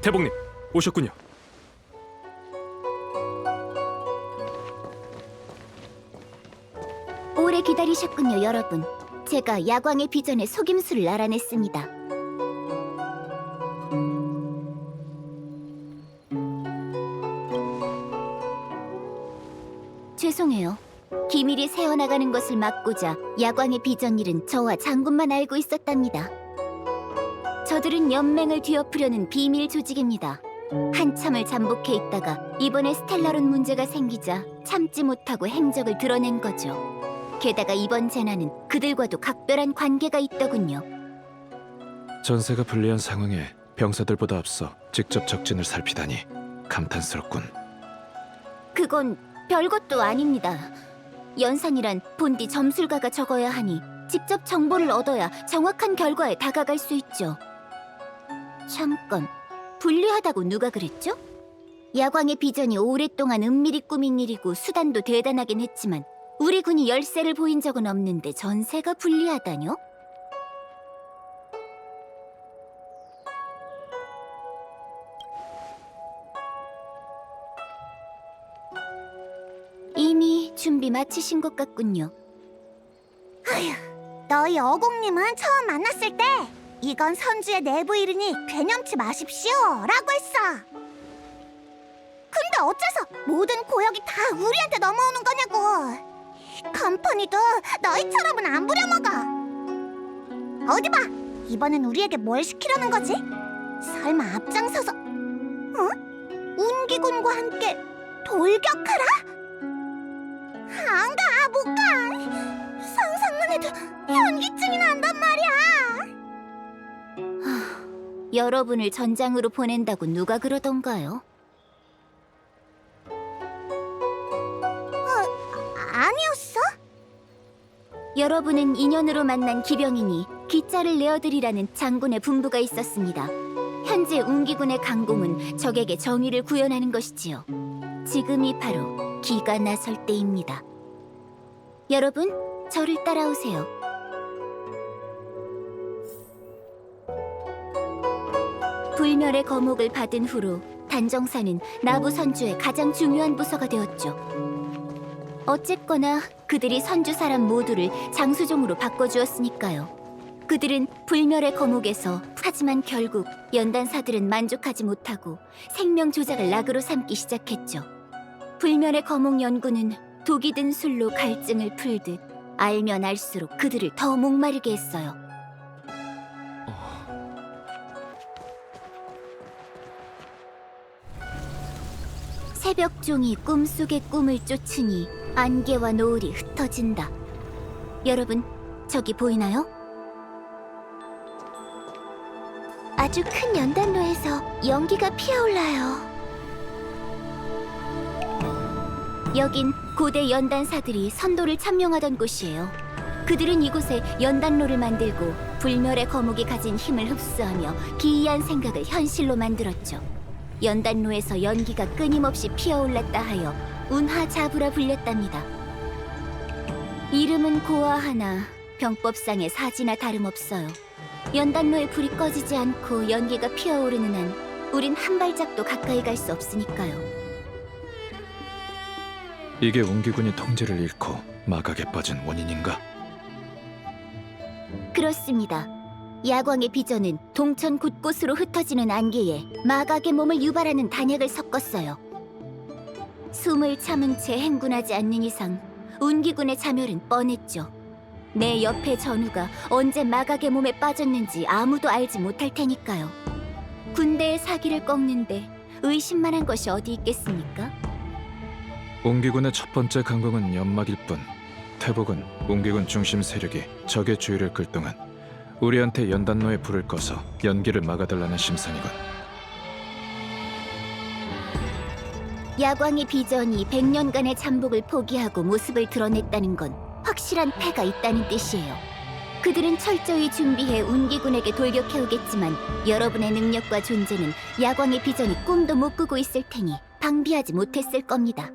대복님, 오셨군요. 오래 기다리셨군요, 여러분. 제가 야광의 비전의 속임수를 알아냈습니다. 죄송해요. 기밀이 새어나가는 것을 막고자 야광의 비전 일은 저와 장군만 알고 있었답니다. 저들은 연맹을 뒤엎으려는 비밀 조직입니다. 한참을 잠복해 있다가 이번에 스텔라론 문제가 생기자 참지 못하고 행적을 드러낸 거죠. 게다가 이번 재난은 그들과도 각별한 관계가 있더군요. 전세가 불리한 상황에 병사들보다 앞서 직접 적진을 살피다니 감탄스럽군. 그건 별것도 아닙니다. 연산이란 본디 점술가가 적어야 하니 직접 정보를 얻어야 정확한 결과에 다가갈 수 있죠. 잠깐, 불리하다고 누가 그랬죠? 야광의 비전이 오랫동안 은밀히 꾸민 일이고 수단도 대단하긴 했지만 우리 군이 열세를 보인 적은 없는데 전세가 불리하다뇨? 이미 준비 마치신 것 같군요. 너희 어공님은 처음 만났을 때 이건 선주의 내부 일이니 괴념치 마십시오 라고 했어. 근데 어째서 모든 고역이 다 우리한테 넘어오는 거냐고. 컴퍼니도 너희처럼은 안 부려먹어. 어디 봐, 이번엔 우리에게 뭘 시키려는 거지? 설마 앞장서서 운기군과 함께 돌격하라? 안 가, 못 가. 상상만 해도 현기증이 난단 말이야. 여러분을 전장으로 보낸다고 누가 그러던가요? 아니었어? 여러분은 인연으로 만난 기병이니 기자를 내어드리라는 장군의 분부가 있었습니다. 현재 운기군의 강공은 적에게 정의를 구현하는 것이지요. 지금이 바로 기가 나설 때입니다. 여러분, 저를 따라오세요. 불멸의 거목을 받은 후로 단정사는 나부 선주의 가장 중요한 부서가 되었죠. 어쨌거나 그들이 선주 사람 모두를 장수종으로 바꿔주었으니까요. 그들은 불멸의 거목에서 하지만 결국 연단사들은 만족하지 못하고 생명 조작을 낙으로 삼기 시작했죠. 불멸의 거목 연구는 독이 든 술로 갈증을 풀듯 알면 알수록 그들을 더 목마르게 했어요. 새벽종이 꿈속의 꿈을 쫓으니 안개와 노을이 흩어진다. 여러분, 저기 보이나요? 아주 큰 연단로에서 연기가 피어올라요. 여긴 고대 연단사들이 선도를 참명하던 곳이에요. 그들은 이곳에 연단로를 만들고 불멸의 거목이 가진 힘을 흡수하며 기이한 생각을 현실로 만들었죠. 연단로에서 연기가 끊임없이 피어올랐다 하여 운하자부라 불렸답니다. 이름은 고아하나 병법상의 사지나 다름없어요. 연단로에 불이 꺼지지 않고 연기가 피어오르는 한 우린 한 발짝도 가까이 갈 수 없으니까요. 이게 운기군이 통제를 잃고 마각에 빠진 원인인가? 그렇습니다. 야광의 비전은 동천 곳곳으로 흩어지는 안개에 마각의 몸을 유발하는 단약을 섞었어요. 숨을 참은 채 행군하지 않는 이상 운기군의 자멸은 뻔했죠. 내 옆의 전우가 언제 마각의 몸에 빠졌는지 아무도 알지 못할 테니까요. 군대의 사기를 꺾는데 의심만한 것이 어디 있겠습니까? 운기군의 첫 번째 강공은 연막일 뿐 태복은 운기군 중심 세력이 적의 주의를 끌 동안 우리한테 연단로에 불을 꺼서 연기를 막아달라는 심산이군. 야광의 비전이 100년간의 잠복을 포기하고 모습을 드러냈다는 건 확실한 패가 있다는 뜻이에요. 그들은 철저히 준비해 운기군에게 돌격해오겠지만 여러분의 능력과 존재는 야광의 비전이 꿈도 못 꾸고 있을 테니 방비하지 못했을 겁니다.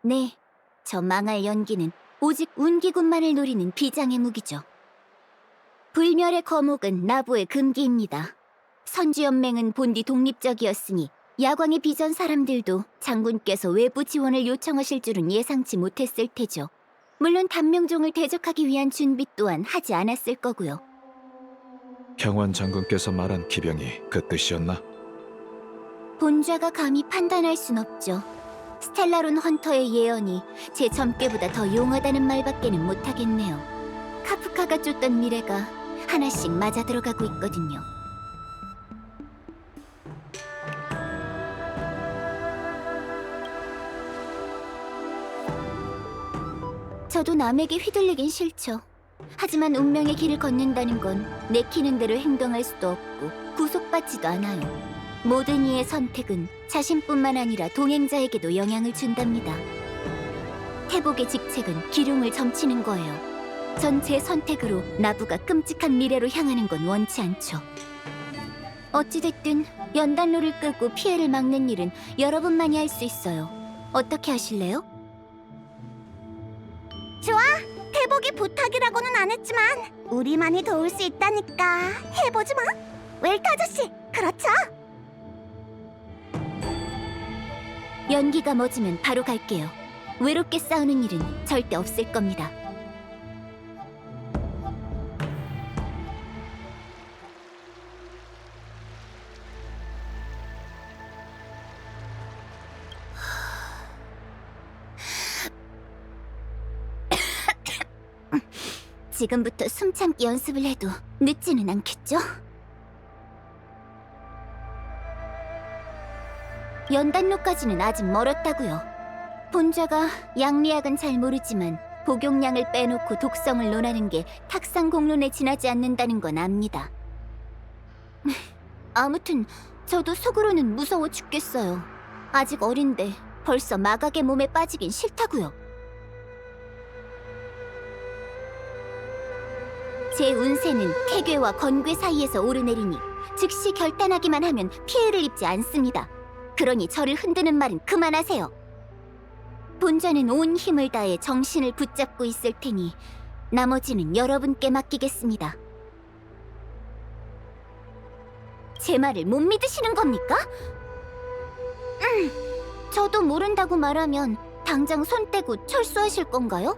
네, 저 망할 연기는 오직 운기군만을 노리는 비장의 무기죠. 불멸의 거목은 나부의 금기입니다. 선주연맹은 본디 독립적이었으니 야광의 비전 사람들도 장군께서 외부 지원을 요청하실 줄은 예상치 못했을 테죠. 물론 단명종을 대적하기 위한 준비 또한 하지 않았을 거고요. 경원 장군께서 말한 기병이 그 뜻이었나? 본좌가 감히 판단할 순 없죠. 스텔라론 헌터의 예언이 제 점괘보다 더 용하다는 말밖에는 못하겠네요. 카프카가 쫓던 미래가 하나씩 맞아들어가고 있거든요. 저도 남에게 휘둘리긴 싫죠. 하지만 운명의 길을 걷는다는 건 내키는 대로 행동할 수도 없고 구속받지도 않아요. 모든 이의 선택은 자신뿐만 아니라 동행자에게도 영향을 준답니다. 태복의 직책은 기륭을 점치는 거예요. 전 제 선택으로 나부가 끔찍한 미래로 향하는 건 원치 않죠. 어찌됐든 연단로를 끄고 피해를 막는 일은 여러분만이 할 수 있어요. 어떻게 하실래요? 좋아. 태복이 부탁이라고는 안 했지만 우리만이 도울 수 있다니까 해보지 마. 웰트 아저씨, 그렇죠? 연기가 멎으면 바로 갈게요. 외롭게 싸우는 일은 절대 없을 겁니다. 지금부터 숨참기 연습을 해도 늦지는 않겠죠? 연단로까지는 아직 멀었다고요. 본좌가 양리학은 잘 모르지만 복용량을 빼놓고 독성을 논하는 게 탁상 공론에 지나지 않는다는 건 압니다. 아무튼 저도 속으로는 무서워 죽겠어요. 아직 어린데 벌써 마각의 몸에 빠지긴 싫다고요. 제 운세는 태괴와 건괴 사이에서 오르내리니 즉시 결단하기만 하면 피해를 입지 않습니다. 그러니 저를 흔드는 말은 그만하세요. 본좌는 온 힘을 다해 정신을 붙잡고 있을 테니 나머지는 여러분께 맡기겠습니다. 제 말을 못 믿으시는 겁니까? 저도 모른다고 말하면 당장 손 떼고 철수하실 건가요?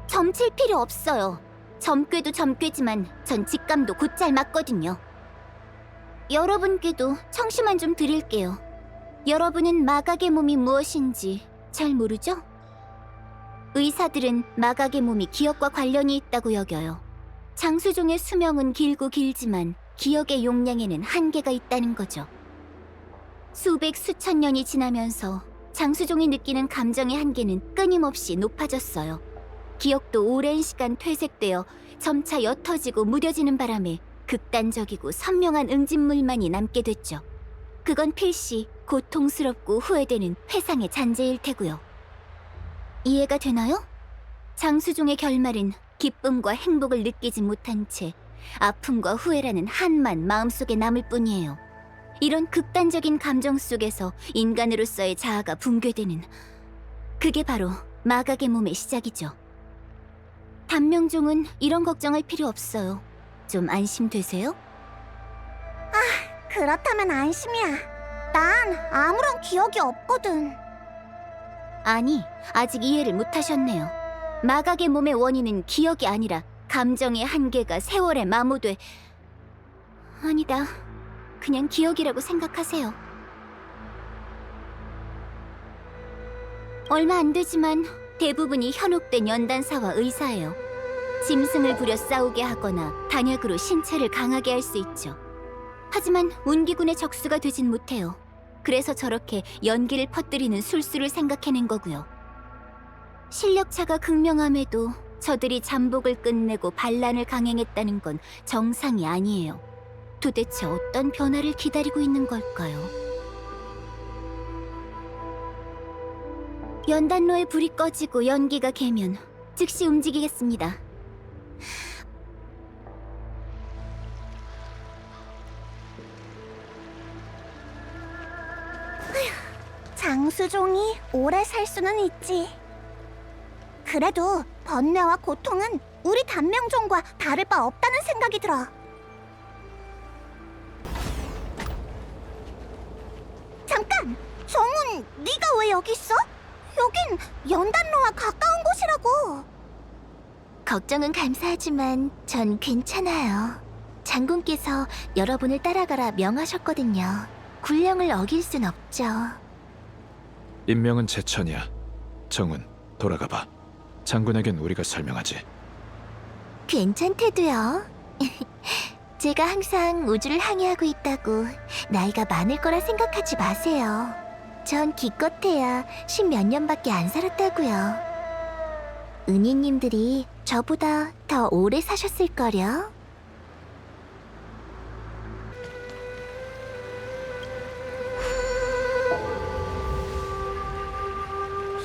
점칠 필요 없어요. 점괘도 점괘지만 전 직감도 곧잘 맞거든요. 여러분께도 청심환 좀 드릴게요. 여러분은 마각의 몸이 무엇인지 잘 모르죠? 의사들은 마각의 몸이 기억과 관련이 있다고 여겨요. 장수종의 수명은 길고 길지만 기억의 용량에는 한계가 있다는 거죠. 수백 수천 년이 지나면서 장수종이 느끼는 감정의 한계는 끊임없이 높아졌어요. 기억도 오랜 시간 퇴색되어 점차 옅어지고 무뎌지는 바람에 극단적이고 선명한 응집물만이 남게 됐죠. 그건 필시 고통스럽고 후회되는 회상의 잔재일 테고요. 이해가 되나요? 장수종의 결말은 기쁨과 행복을 느끼지 못한 채 아픔과 후회라는 한만 마음속에 남을 뿐이에요. 이런 극단적인 감정 속에서 인간으로서의 자아가 붕괴되는, 그게 바로 마각의 몸의 시작이죠. 단명종은 이런 걱정할 필요 없어요. 좀 안심되세요? 그렇다면 안심이야. 난 아무런 기억이 없거든. 아니, 아직 이해를 못하셨네요. 마각의 몸의 원인은 기억이 아니라 감정의 한계가 세월에 마모돼... 아니다, 그냥 기억이라고 생각하세요. 얼마 안 되지만 대부분이 현혹된 연단사와 의사예요. 짐승을 부려 싸우게 하거나 단약으로 신체를 강하게 할 수 있죠. 하지만 운기군의 적수가 되진 못해요. 그래서 저렇게 연기를 퍼뜨리는 술수를 생각해낸 거고요. 실력차가 극명함에도 저들이 잠복을 끝내고 반란을 강행했다는 건 정상이 아니에요. 도대체 어떤 변화를 기다리고 있는 걸까요? 연단로에 불이 꺼지고 연기가 개면 즉시 움직이겠습니다. 장수종이 오래 살 수는 있지. 그래도 번뇌와 고통은 우리 단명종과 다를 바 없다는 생각이 들어. 잠깐! 정훈, 네가 왜 여기 있어? 여긴 연단로와 가까운 곳이라고. 걱정은 감사하지만 전 괜찮아요. 장군께서 여러분을 따라가라 명하셨거든요. 군령을 어길 순 없죠. 임명은 제천이야. 정훈, 돌아가봐. 장군에겐 우리가 설명하지. 괜찮대도요. 제가 항상 우주를 항해하고 있다고 나이가 많을 거라 생각하지 마세요. 전 기껏해야 10몇 년밖에 안 살았다고요. 은희님들이 저보다 더 오래 사셨을걸요?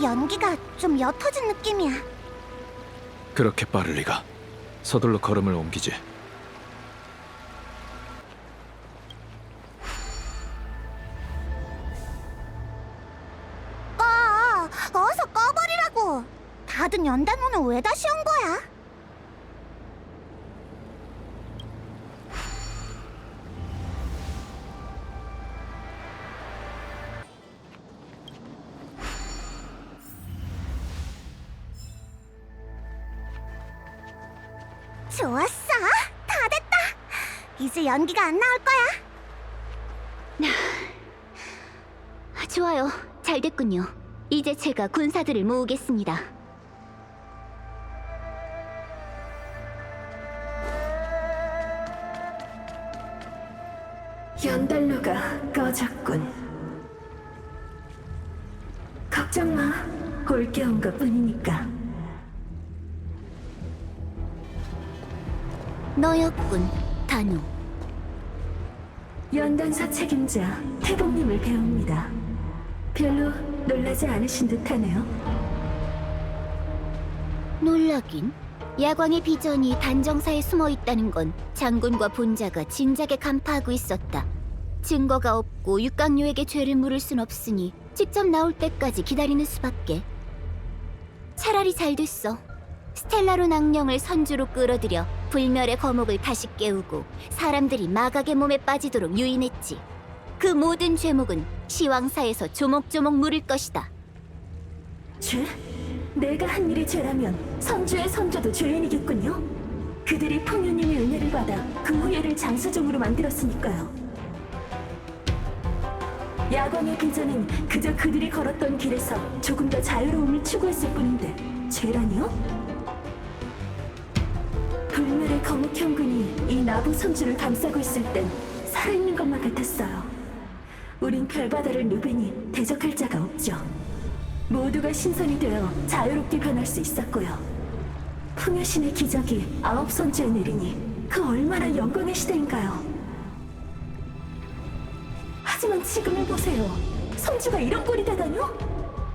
연기가 좀 옅어진 느낌이야. 그렇게 빠를 리가. 서둘러 걸음을 옮기지. 어서 꺼버리라고. 닫은 연단문은 왜 다시 온 거야? 좋았어. 다 됐다. 이제 연기가 안 나올 거야. 좋아요. 잘 됐군요. 이제 제가 군사들을 모으겠습니다. 연단로가 꺼졌군. 걱정 마. 올게 온 것뿐이니까. 너였군, 단우. 연단사 책임자 태봉님을 배웁니다. 별로 놀라지 않으신 듯하네요. 놀라긴. 야광의 비전이 단정사에 숨어 있다는 건 장군과 본자가 진작에 간파하고 있었다. 증거가 없고 육강료에게 죄를 물을 순 없으니 직접 나올 때까지 기다리는 수밖에. 차라리 잘 됐어. 스텔라로 낭령을 선주로 끌어들여 불멸의 거목을 다시 깨우고 사람들이 마각의 몸에 빠지도록 유인했지. 그 모든 죄목은 시왕사에서 조목조목 물을 것이다. 죄? 내가 한 일이 죄라면 선주의 선조도 죄인이겠군요. 그들이 풍유님의 은혜를 받아 그 후예를 장수종으로 만들었으니까요. 야광의 비전은 그저 그들이 걸었던 길에서 조금 더 자유로움을 추구했을 뿐인데 죄라니요? 불멸의 거목 형군이 이 나부 선주를 감싸고 있을 땐 살아있는 것만 같았어요. 우린 별바다를 누비니 대적할 자가 없죠. 모두가 신선이 되어 자유롭게 변할 수 있었고요. 풍요신의 기적이 9선주에 내리니 그 얼마나 영광의 시대인가요. 하지만 지금을 보세요. 선주가 이런 꼴이 되다뇨?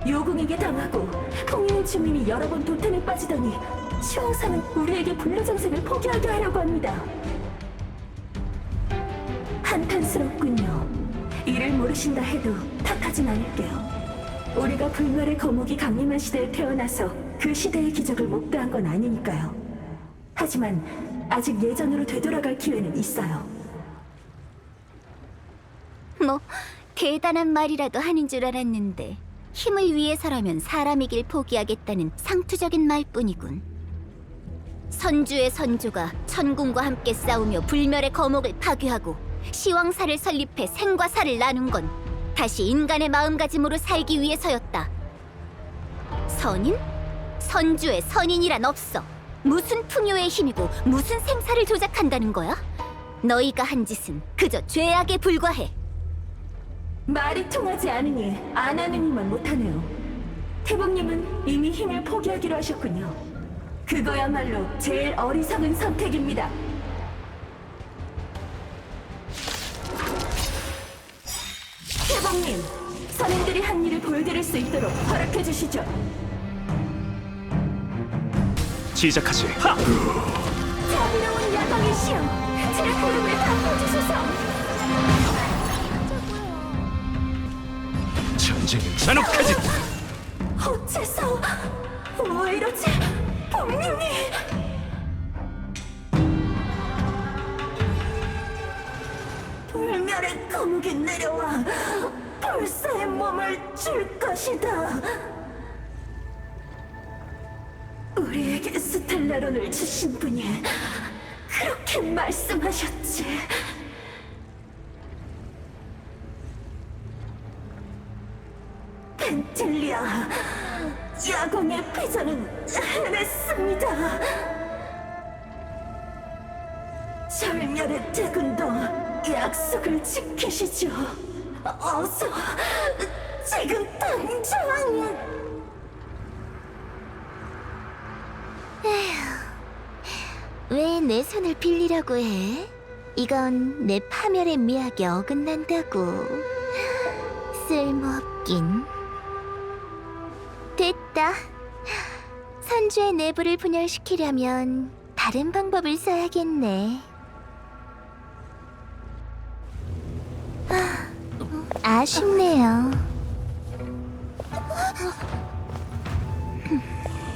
요궁에게 당하고 풍요의 주민이 여러 번 도탄에 빠지더니 시황사는 우리에게 불로장생을 포기하게 하려고 합니다. 한탄스럽군요. 이를 모르신다 해도 탓하진 않을게요. 우리가 불멸의 거목이 강림한 시대에 태어나서 그 시대의 기적을 목도한 건 아니니까요. 하지만 아직 예전으로 되돌아갈 기회는 있어요. 뭐 대단한 말이라도 하는 줄 알았는데 힘을 위해서라면 사람이길 포기하겠다는 상투적인 말뿐이군. 선주의 선조가 천군과 함께 싸우며 불멸의 거목을 파괴하고 시왕사를 설립해 생과 사를 나눈 건 다시 인간의 마음가짐으로 살기 위해서였다. 선인? 선주의 선인이란 없어. 무슨 풍요의 힘이고 무슨 생사를 조작한다는 거야? 너희가 한 짓은 그저 죄악에 불과해. 말이 통하지 않으니 안 하는 일만 못하네요. 태봉님은 이미 힘을 포기하기로 하셨군요. 그거야말로 제일 어리석은 선택입니다. 태봉님, 선인들이 한 일을 보여드릴 수 있도록 허락해 주시죠. 시작하지. 하! 자비로운 야광의 시여, 제 부름을 갚아주소서. 전쟁은 잔혹하지. 어째서 왜 이러지? 분명히 불멸의 검이 내려와 불사의 몸을 줄 것이다. 우리에게 스텔라론을 주신 분이 그렇게 말씀하셨지. 펜틸리아, 야광의 비전은 해냈습니다. 절멸의 대군도 약속을 지키시죠. 어서, 지금 당장! 왜 내 손을 빌리려고 해? 이건 내 파멸의 미학에 어긋난다고. 쓸모없긴. 됐다. 선주의 내부를 분열시키려면 다른 방법을 써야겠네. 아쉽네요.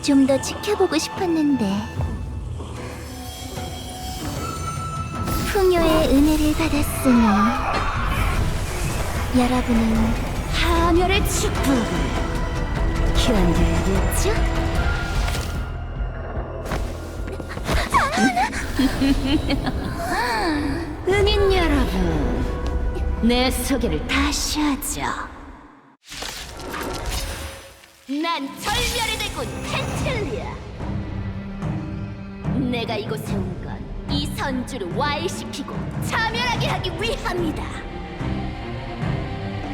좀 더 지켜보고 싶었는데. 풍요의 은혜를 받았으니 여러분은 파멸의 축복을 견뎌야겠죠? 은인 여러분, 내 소개를 다시 하죠. 난 절멸의 대군 펜틸리아. 내가 이곳에 온 건 이 선주를 와해시키고 자멸하게 하기 위함이다.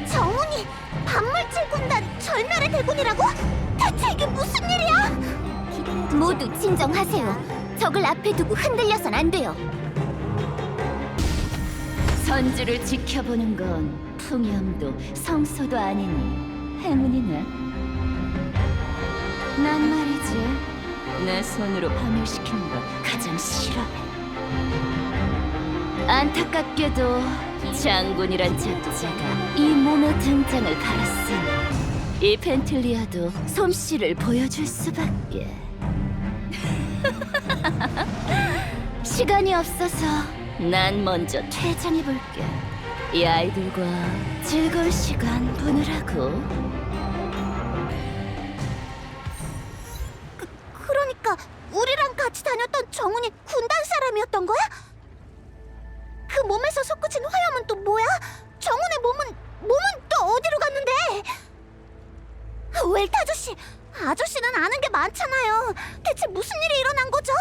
정훈이 반물질 군단 절멸의 대군이라고? 대체 이게 무슨 일이야? 모두 진정하세요. 적을 앞에 두고 흔들려선 안 돼요. 선주를 지켜보는 건 풍염도 성소도 아니니 행운이네. 난 말이지, 내 손으로 파멸시키는 거 가장 싫어해. 안타깝게도 장군이란 작자가 이 몸의 등장을 갈았으니 이 펜틸리아도 솜씨를 보여줄 수밖에. 시간이 없어서 난 먼저 퇴장해볼게. 이 아이들과 즐거울 시간 보내라고. 그러니까 우리랑 같이 다녔던 정훈이 군단 사람이었던 거야? 그 몸에서 솟구친 화염은 또 뭐야? 정훈의 몸은 또 어디로 갔는데? 웰트 아저씨는 아는 게 많잖아요. 대체 무슨 일이 일어난 거죠?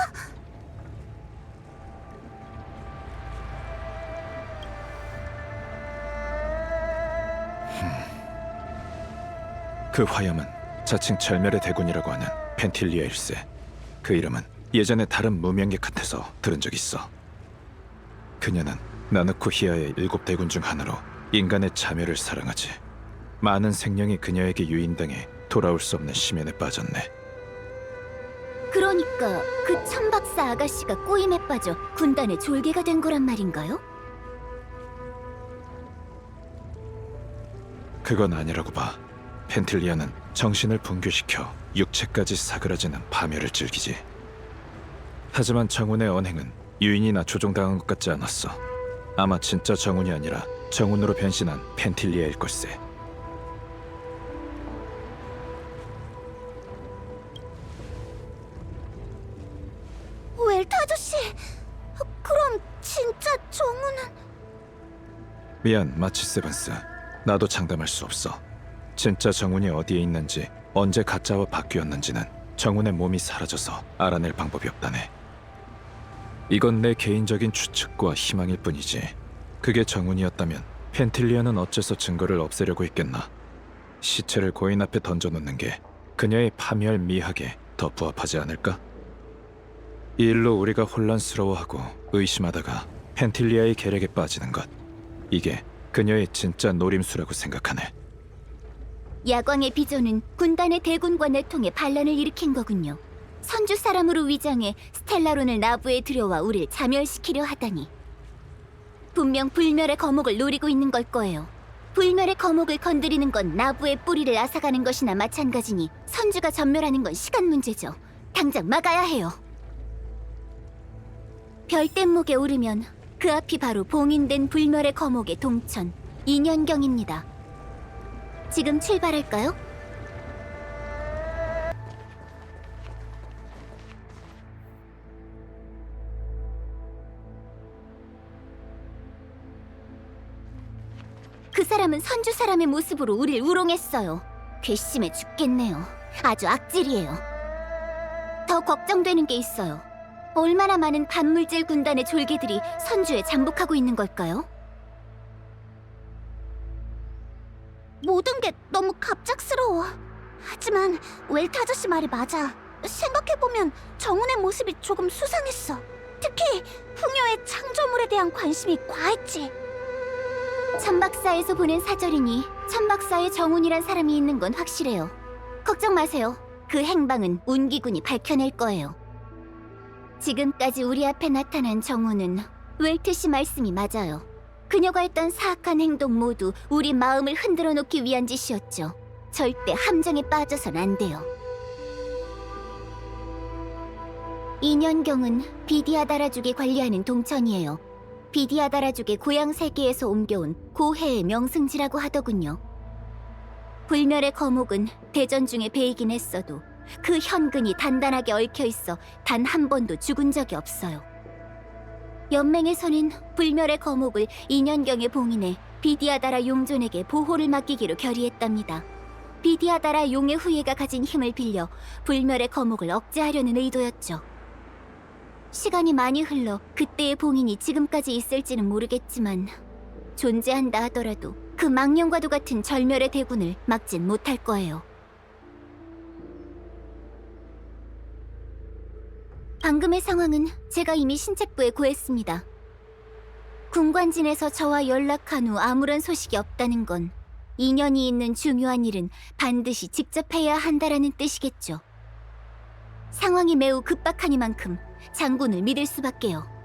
그 화염은 자칭 절멸의 대군이라고 하는 펜틸리아일세. 그 이름은 예전에 다른 무명객 같아서 들은 적 있어. 그녀는 나누쿠히아의 7 대군 중 하나로 인간의 자멸을 사랑하지. 많은 생명이 그녀에게 유인당해 돌아올 수 없는 심연에 빠졌네. 그러니까 그 천박사 아가씨가 꼬임에 빠져 군단의 졸개가 된 거란 말인가요? 그건 아니라고 봐. 펜틸리아는 정신을 붕괴시켜 육체까지 사그라지는 파멸을 즐기지. 하지만 정훈의 언행은 유인이나 조종당한 것 같지 않았어. 아마 진짜 정훈이 아니라 정훈으로 변신한 펜틸리아일 걸세. 웰트 아저씨, 그럼 진짜 정훈은... 미안, 마치 세븐스. 나도 장담할 수 없어. 진짜 정훈이 어디에 있는지, 언제 가짜와 바뀌었는지는 정훈의 몸이 사라져서 알아낼 방법이 없다네. 이건 내 개인적인 추측과 희망일 뿐이지. 그게 정훈이었다면 펜틸리아는 어째서 증거를 없애려고 했겠나. 시체를 고인 앞에 던져놓는 게 그녀의 파멸 미학에 더 부합하지 않을까? 이 일로 우리가 혼란스러워하고 의심하다가 펜틸리아의 계략에 빠지는 것, 이게 그녀의 진짜 노림수라고 생각하네. 야광의 비전은 군단의 대군과 내통에 반란을 일으킨 거군요. 선주 사람으로 위장해 스텔라론을 나부에 들여와 우릴 자멸시키려 하다니. 분명 불멸의 거목을 노리고 있는 걸 거예요. 불멸의 거목을 건드리는 건 나부의 뿌리를 앗아가는 것이나 마찬가지니 선주가 전멸하는 건 시간 문제죠. 당장 막아야 해요. 별댐목에 오르면 그 앞이 바로 봉인된 불멸의 거목의 동천 인연경입니다. 지금 출발할까요? 그 사람은 선주 사람의 모습으로 우릴 우롱했어요. 괘씸해 죽겠네요. 아주 악질이에요. 더 걱정되는 게 있어요. 얼마나 많은 반물질 군단의 졸개들이 선주에 잠복하고 있는 걸까요? 모든 게 너무 갑작스러워. 하지만 웰트 아저씨 말이 맞아. 생각해보면 정훈의 모습이 조금 수상했어. 특히 풍요의 창조물에 대한 관심이 과했지. 천박사에서 보낸 사절이니 천박사에 정훈이란 사람이 있는 건 확실해요. 걱정 마세요. 그 행방은 운기군이 밝혀낼 거예요. 지금까지 우리 앞에 나타난 정훈은 웰트 씨 말씀이 맞아요. 그녀가 했던 사악한 행동 모두 우리 마음을 흔들어 놓기 위한 짓이었죠. 절대 함정에 빠져선 안 돼요. 인연경은 비디아다라족이 관리하는 동천이에요. 비디아다라족의 고향 세계에서 옮겨온 고해의 명승지라고 하더군요. 불멸의 거목은 대전 중에 베이긴 했어도 그 현근이 단단하게 얽혀 있어 단 한 번도 죽은 적이 없어요. 연맹에서는 불멸의 거목을 인연경에 봉인해 비디아다라 용존에게 보호를 맡기기로 결의했답니다. 비디아다라 용의 후예가 가진 힘을 빌려 불멸의 거목을 억제하려는 의도였죠. 시간이 많이 흘러 그때의 봉인이 지금까지 있을지는 모르겠지만 존재한다 하더라도 그 망령과도 같은 절멸의 대군을 막진 못할 거예요. 방금의 상황은 제가 이미 신책부에 고했습니다. 군관진에서 저와 연락한 후 아무런 소식이 없다는 건 인연이 있는 중요한 일은 반드시 직접 해야 한다라는 뜻이겠죠. 상황이 매우 급박하니만큼 장군을 믿을 수밖에요.